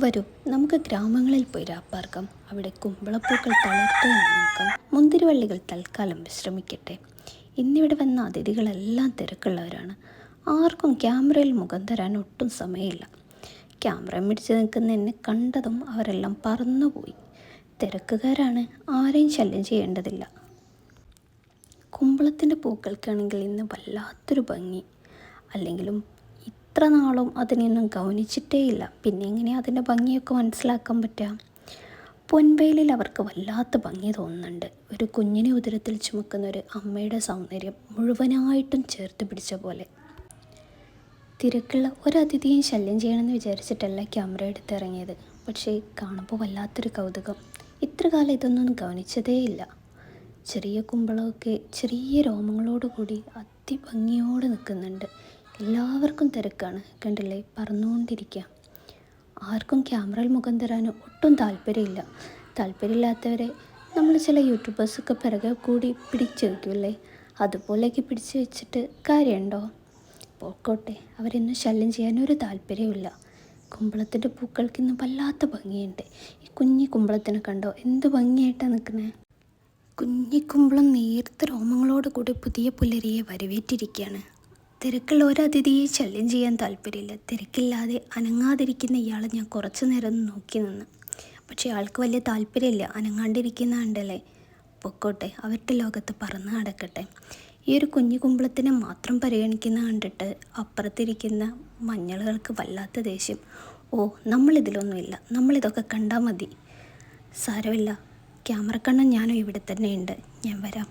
വരൂ, നമുക്ക് ഗ്രാമങ്ങളിൽ പോയി രാപ്പാർക്കാം. അവിടെ കുമ്പളപ്പൂക്കൾ തളിർത്ത് നോക്കാം. മുന്തിരിവള്ളികൾ തൽക്കാലം വിശ്രമിക്കട്ടെ. ഇന്നിവിടെ വന്ന അതിഥികളെല്ലാം തിരക്കുള്ളവരാണ്. ആർക്കും ക്യാമറയിൽ മുഖം തരാൻ ഒട്ടും സമയമില്ല. ക്യാമറ പിടിച്ച് നിൽക്കുന്ന എന്നെ കണ്ടതും അവരെല്ലാം പറന്നുപോയി. തിരക്കുകാരാണ്, ആരെയും ശല്യം ചെയ്യേണ്ടതില്ല. കുമ്പളത്തിൻ്റെ പൂക്കൾക്കാണെങ്കിൽ ഇന്ന് വല്ലാത്തൊരു ഭംഗി. അല്ലെങ്കിലും ഇത്ര നാളും അതിനെയൊന്നും ഗൗനിച്ചിട്ടേയില്ല. പിന്നെ എങ്ങനെയാണ് അതിൻ്റെ ഭംഗിയൊക്കെ മനസ്സിലാക്കാൻ പറ്റുക? പൊൻവേലിൽ അവർക്ക് വല്ലാത്ത ഭംഗി തോന്നുന്നുണ്ട്. ഒരു കുഞ്ഞിനെ ഉദരത്തിൽ ചുമക്കുന്ന ഒരു അമ്മയുടെ സൗന്ദര്യം മുഴുവനായിട്ടും ചേർത്ത് പിടിച്ച പോലെ. തിരക്കുള്ള ഒരതിഥിയും ശല്യം ചെയ്യണമെന്ന് വിചാരിച്ചിട്ടല്ല ക്യാമറ എടുത്തിറങ്ങിയത്. പക്ഷേ കാണുമ്പോൾ വല്ലാത്തൊരു കൗതുകം. ഇത്ര കാലം ഇതൊന്നും ഗൗനിച്ചതേയില്ല. ചെറിയ കുമ്പളമൊക്കെ ചെറിയ രോമങ്ങളോടുകൂടി അതിഭംഗിയോടെ നിൽക്കുന്നുണ്ട്. എല്ലാവർക്കും തിരക്കാണ്, കണ്ടില്ലേ, പറന്നുകൊണ്ടിരിക്കുക. ആർക്കും ക്യാമറയിൽ മുഖം തരാനും ഒട്ടും താല്പര്യമില്ല. താല്പര്യമില്ലാത്തവരെ നമ്മൾ ചില യൂട്യൂബേഴ്സൊക്കെ പിറകെ കൂടി പിടിച്ചു വയ്ക്കുമല്ലേ, അതുപോലെയൊക്കെ പിടിച്ചു വെച്ചിട്ട് കാര്യമുണ്ടോ? പോക്കോട്ടെ, അവരെന്നും ശല്യം ചെയ്യാനൊരു താല്പര്യമില്ല. കുമ്പളത്തിൻ്റെ പൂക്കൾക്ക് ഇന്ന് വല്ലാത്ത ഭംഗിയുണ്ട്. ഈ കുഞ്ഞി കുമ്പളത്തിനെ കണ്ടോ, എന്ത് ഭംഗിയായിട്ടാണ് നിൽക്കുന്നത്. കുഞ്ഞിക്കുമ്പളം നേർത്ത രോമങ്ങളോട് കൂടി പുതിയ പുലരിയെ വരവേറ്റിരിക്കുകയാണ്. തിരക്കുള്ള ഒരതിഥിയെ ശല്യം ചെയ്യാൻ താല്പര്യമില്ല. തിരക്കില്ലാതെ അനങ്ങാതിരിക്കുന്ന ഇയാളെ ഞാൻ കുറച്ച് നേരം നോക്കി നിന്ന്. പക്ഷേ ആൾക്ക് വലിയ താല്പര്യമില്ല. അനങ്ങാണ്ടിരിക്കുന്ന കണ്ടല്ലേ, പൊക്കോട്ടെ, അവരുടെ ലോകത്ത് പറന്ന് നടക്കട്ടെ. ഈ ഒരു കുഞ്ഞു കുമ്പളത്തിനെ മാത്രം പരിഗണിക്കുന്ന കണ്ടിട്ട് അപ്പുറത്തിരിക്കുന്ന മഞ്ഞളുകൾക്ക് വല്ലാത്ത ദേഷ്യം. ഓ, നമ്മളിതിലൊന്നുമില്ല, നമ്മളിതൊക്കെ കണ്ടാൽ മതി. സാരമില്ല, ക്യാമറ കണ്ണൻ ഞാനും ഇവിടെ തന്നെ ഉണ്ട്, ഞാൻ വരാം.